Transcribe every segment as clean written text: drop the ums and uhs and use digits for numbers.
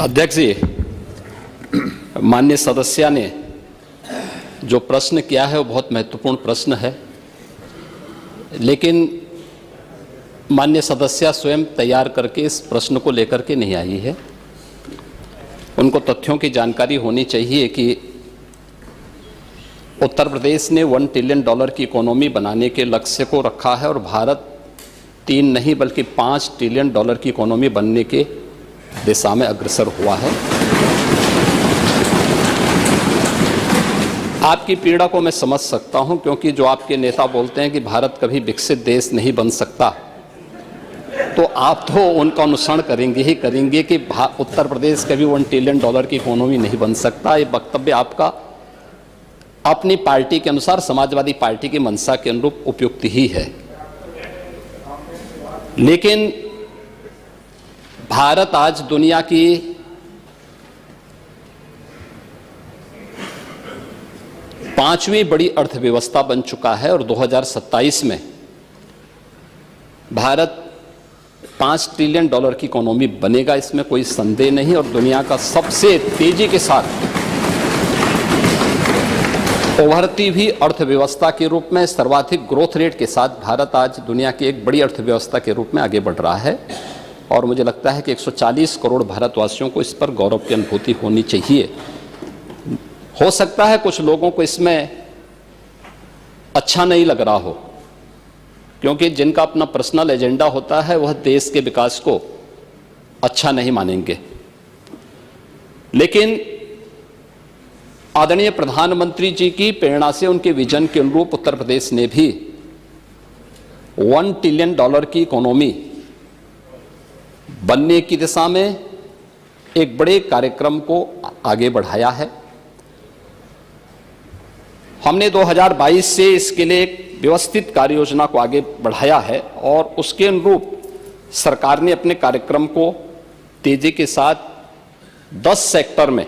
अध्यक्ष जी, माननीय सदस्य ने जो प्रश्न किया है वो बहुत महत्वपूर्ण प्रश्न है, लेकिन माननीय सदस्य स्वयं तैयार करके इस प्रश्न को लेकर के नहीं आई है। उनको तथ्यों की जानकारी होनी चाहिए कि उत्तर प्रदेश ने $1 ट्रिलियन की इकोनॉमी बनाने के लक्ष्य को रखा है और भारत 3 नहीं बल्कि $5 ट्रिलियन की इकोनॉमी बनने के दिशा में अग्रसर हुआ है। आपकी पीड़ा को मैं समझ सकता हूं, क्योंकि जो आपके नेता बोलते हैं कि भारत कभी विकसित देश नहीं बन सकता, तो आप तो उनका अनुसरण करेंगे ही करेंगे कि उत्तर प्रदेश कभी $1 ट्रिलियन की इकोनॉमी नहीं बन सकता। ये वक्तव्य आपका अपनी पार्टी के अनुसार, समाजवादी पार्टी की मंशा के अनुरूप उपयुक्त ही है। लेकिन भारत आज दुनिया की पांचवी बड़ी अर्थव्यवस्था बन चुका है और 2027 में भारत $5 ट्रिलियन की इकोनॉमी बनेगा, इसमें कोई संदेह नहीं। और दुनिया का सबसे तेजी के साथ उभरती हुई अर्थव्यवस्था के रूप में, सर्वाधिक ग्रोथ रेट के साथ भारत आज दुनिया की एक बड़ी अर्थव्यवस्था के रूप में आगे बढ़ रहा है। और मुझे लगता है कि 140 करोड़ भारतवासियों को इस पर गौरव की अनुभूति होनी चाहिए। हो सकता है कुछ लोगों को इसमें अच्छा नहीं लग रहा हो, क्योंकि जिनका अपना पर्सनल एजेंडा होता है वह देश के विकास को अच्छा नहीं मानेंगे। लेकिन आदरणीय प्रधानमंत्री जी की प्रेरणा से, उनके विजन के अनुरूप उत्तर प्रदेश ने भी $1 ट्रिलियन की इकोनॉमी बनने की दिशा में एक बड़े कार्यक्रम को आगे बढ़ाया है। हमने 2022 से इसके लिए एक व्यवस्थित कार्य योजना को आगे बढ़ाया है और उसके अनुरूप सरकार ने अपने कार्यक्रम को तेजी के साथ 10 सेक्टर में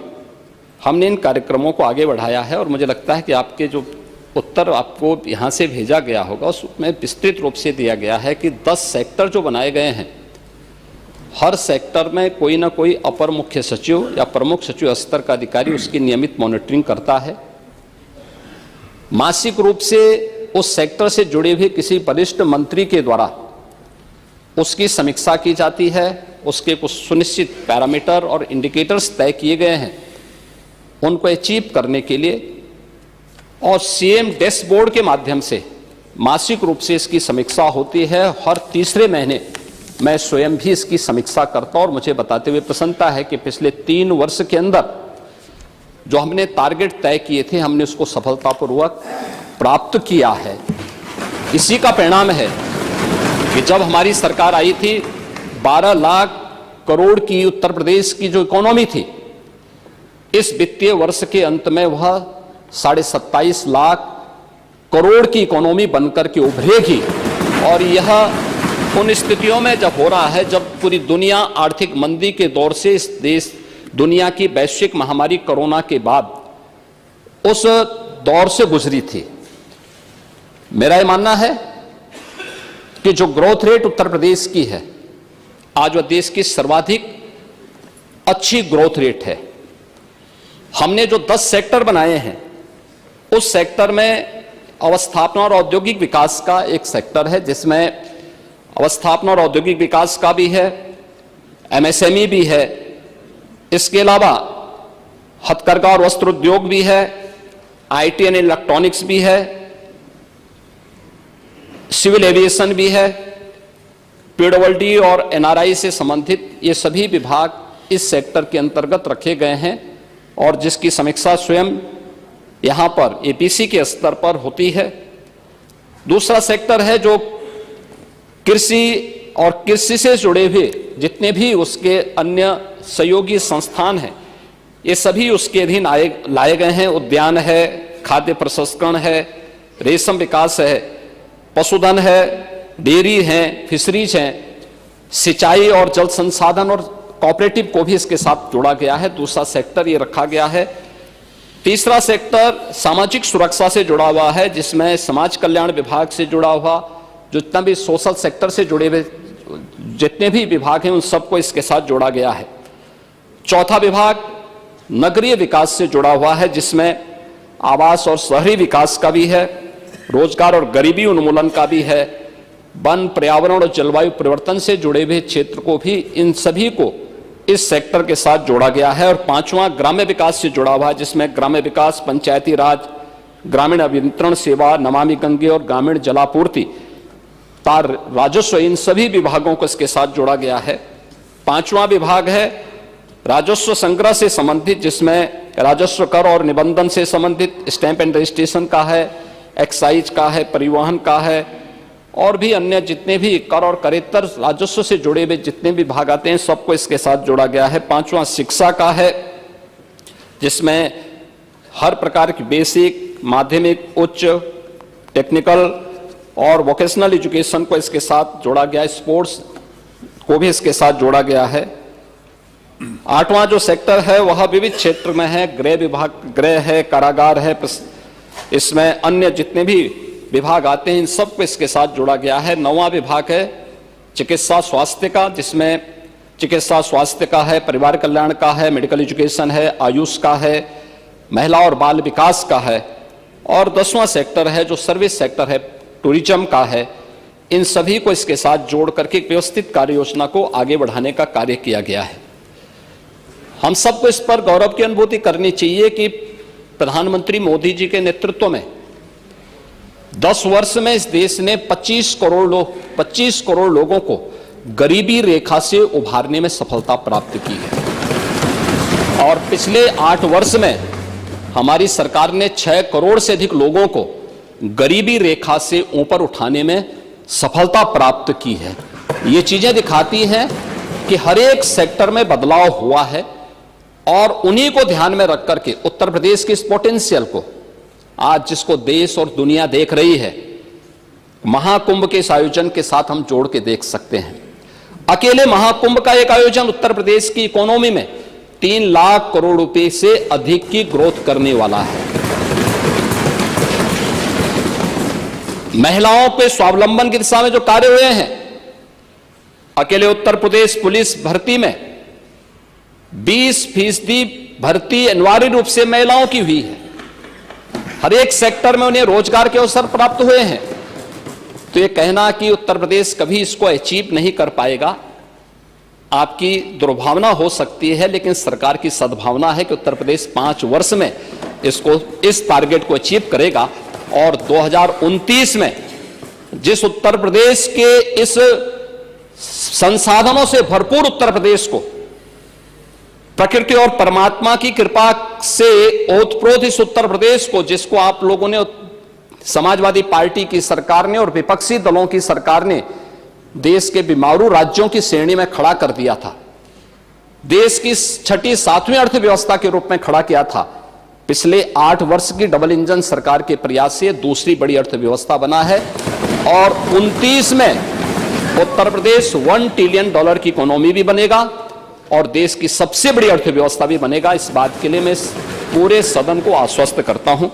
हमने इन कार्यक्रमों को आगे बढ़ाया है। और मुझे लगता है कि आपके जो उत्तर आपको यहाँ से भेजा गया होगा उसमें विस्तृत रूप से दिया गया है कि 10 सेक्टर जो बनाए गए हैं, हर सेक्टर में कोई ना कोई अपर मुख्य सचिव या प्रमुख सचिव स्तर का अधिकारी उसकी नियमित मॉनिटरिंग करता है। मासिक रूप से उस सेक्टर से जुड़े हुए किसी वरिष्ठ मंत्री के द्वारा उसकी समीक्षा की जाती है। उसके कुछ सुनिश्चित पैरामीटर और इंडिकेटर्स तय किए गए हैं, उनको अचीव करने के लिए और सीएम डैशबोर्ड के माध्यम से मासिक रूप से इसकी समीक्षा होती है। हर तीसरे महीने मैं स्वयं भी इसकी समीक्षा करता हूं और मुझे बताते हुए प्रसन्नता है कि पिछले 3 वर्ष के अंदर जो हमने टारगेट तय किए थे, हमने उसको सफलतापूर्वक प्राप्त किया है। इसी का परिणाम है कि जब हमारी सरकार आई थी, 12 लाख करोड़ की उत्तर प्रदेश की जो इकोनॉमी थी, इस वित्तीय वर्ष के अंत में वह 27.5 लाख करोड़ की इकोनॉमी बनकर के उभरेगी। और यह उन स्थितियों में जब हो रहा है जब पूरी दुनिया आर्थिक मंदी के दौर से इस देश दुनिया की वैश्विक महामारी कोरोना के बाद उस दौर से गुजरी थी। मेरा यह मानना है कि जो ग्रोथ रेट उत्तर प्रदेश की है, आज वह देश की सर्वाधिक अच्छी ग्रोथ रेट है। हमने जो 10 सेक्टर बनाए हैं, उस सेक्टर में अवस्थापना और औद्योगिक विकास का एक सेक्टर है, जिसमें अवस्थापना और औद्योगिक विकास का भी है, एमएसएमई भी है, इसके अलावा हथकरघा और वस्त्र उद्योग भी है, आईटी एंड इलेक्ट्रॉनिक्स भी है, सिविल एविएशन भी है, पीडब्ल्यूडी और एनआरआई से संबंधित ये सभी विभाग इस सेक्टर के अंतर्गत रखे गए हैं और जिसकी समीक्षा स्वयं यहां पर एपीसी के स्तर पर होती है। दूसरा सेक्टर है जो कृषि और कृषि से जुड़े हुए जितने भी उसके अन्य सहयोगी संस्थान हैं, ये सभी उसके अधीन लाए गए हैं। उद्यान है, खाद्य प्रसंस्करण है, रेशम विकास है, पशुधन है, डेयरी है, फिशरीज हैं, सिंचाई और जल संसाधन और कोऑपरेटिव को भी इसके साथ जोड़ा गया है। दूसरा सेक्टर ये रखा गया है। तीसरा सेक्टर सामाजिक सुरक्षा से जुड़ा हुआ है, जिसमें समाज कल्याण विभाग से जुड़ा हुआ जितना भी सोशल सेक्टर से जुड़े हुए जितने भी विभाग हैं उन सबको इसके साथ जोड़ा गया है। चौथा विभाग नगरीय विकास से जुड़ा हुआ है, जिसमें आवास और शहरी विकास का भी है, रोजगार और गरीबी उन्मूलन का भी है, वन, पर्यावरण और जलवायु परिवर्तन से जुड़े हुए क्षेत्र को भी, इन सभी को इस सेक्टर के साथ जोड़ा गया है। और पांचवां ग्राम्य विकास से जुड़ा हुआ है, जिसमें ग्राम्य विकास, पंचायती राज, ग्रामीण अभियंत्रण सेवा, नमामि गंगे और ग्रामीण जलापूर्ति, तार, राजस्व, इन सभी विभागों को इसके साथ जोड़ा गया है। पांचवां विभाग है राजस्व संग्रह से संबंधित, जिसमें राजस्व कर और निबंधन से संबंधित, स्टैंप एंड रजिस्ट्रेशन का है, एक्साइज का है, परिवहन का है, और भी अन्य जितने भी कर और करेतर राजस्व से जुड़े हुए जितने भी विभाग आते हैं सबको इसके साथ जोड़ा गया है। पांचवां शिक्षा का है, जिसमें हर प्रकार की बेसिक, माध्यमिक, उच्च, टेक्निकल और वोकेशनल एजुकेशन को इसके साथ जोड़ा गया है। स्पोर्ट्स को भी इसके साथ जोड़ा गया है। आठवां जो सेक्टर है वह विविध क्षेत्र में है, गृह विभाग, गृह है, कारागार है, इसमें अन्य जितने भी विभाग आते हैं इन सबको इसके साथ जोड़ा गया है। नौवां विभाग है चिकित्सा स्वास्थ्य का, जिसमें चिकित्सा स्वास्थ्य का है, परिवार कल्याण का है, मेडिकल एजुकेशन है, आयुष का है, महिला और बाल विकास का है। और 10वां सेक्टर है जो सर्विस सेक्टर है, टूरिज्म का है। इन सभी को इसके साथ जोड़ करके एक व्यवस्थित कार्य योजना को आगे बढ़ाने का कार्य किया गया है। हम सबको इस पर गौरव की अनुभूति करनी चाहिए कि प्रधानमंत्री मोदी जी के नेतृत्व में 10 वर्ष में इस देश ने 25 करोड़ लोगों को गरीबी रेखा से उभारने में सफलता प्राप्त की है। और पिछले 8 वर्ष में हमारी सरकार ने 6 करोड़ से अधिक लोगों को गरीबी रेखा से ऊपर उठाने में सफलता प्राप्त की है। ये चीजें दिखाती हैं कि हर एक सेक्टर में बदलाव हुआ है, और उन्हीं को ध्यान में रख करके उत्तर प्रदेश के इस पोटेंशियल को आज जिसको देश और दुनिया देख रही है, महाकुंभ के इस आयोजन के साथ हम जोड़ के देख सकते हैं। अकेले महाकुंभ का एक आयोजन उत्तर प्रदेश की इकोनॉमी में 3 लाख करोड़ रुपए से अधिक की ग्रोथ करने वाला है। महिलाओं के स्वावलंबन की दिशा में जो कार्य हुए हैं, अकेले उत्तर प्रदेश पुलिस भर्ती में 20% भर्ती अनिवार्य रूप से महिलाओं की हुई है। हर एक सेक्टर में उन्हें रोजगार के अवसर प्राप्त हुए हैं। तो ये कहना कि उत्तर प्रदेश कभी इसको अचीव नहीं कर पाएगा, आपकी दुर्भावना हो सकती है, लेकिन सरकार की सद्भावना है कि उत्तर प्रदेश 5 वर्ष में इसको, इस टारगेट को अचीव करेगा। और 2029 में जिस उत्तर प्रदेश के इस संसाधनों से भरपूर उत्तर प्रदेश को, प्रकृति और परमात्मा की कृपा से ओतप्रोत इस उत्तर प्रदेश को, जिसको आप लोगों ने, समाजवादी पार्टी की सरकार ने और विपक्षी दलों की सरकार ने देश के बीमारू राज्यों की श्रेणी में खड़ा कर दिया था, देश की 6ठी 7वीं अर्थव्यवस्था के रूप में खड़ा किया था, पिछले 8 वर्ष की डबल इंजन सरकार के प्रयास से दूसरी बड़ी अर्थव्यवस्था बना है। और 29 में उत्तर प्रदेश $1 ट्रिलियन की इकोनॉमी भी बनेगा और देश की सबसे बड़ी अर्थव्यवस्था भी बनेगा। इस बात के लिए मैं पूरे सदन को आश्वस्त करता हूं।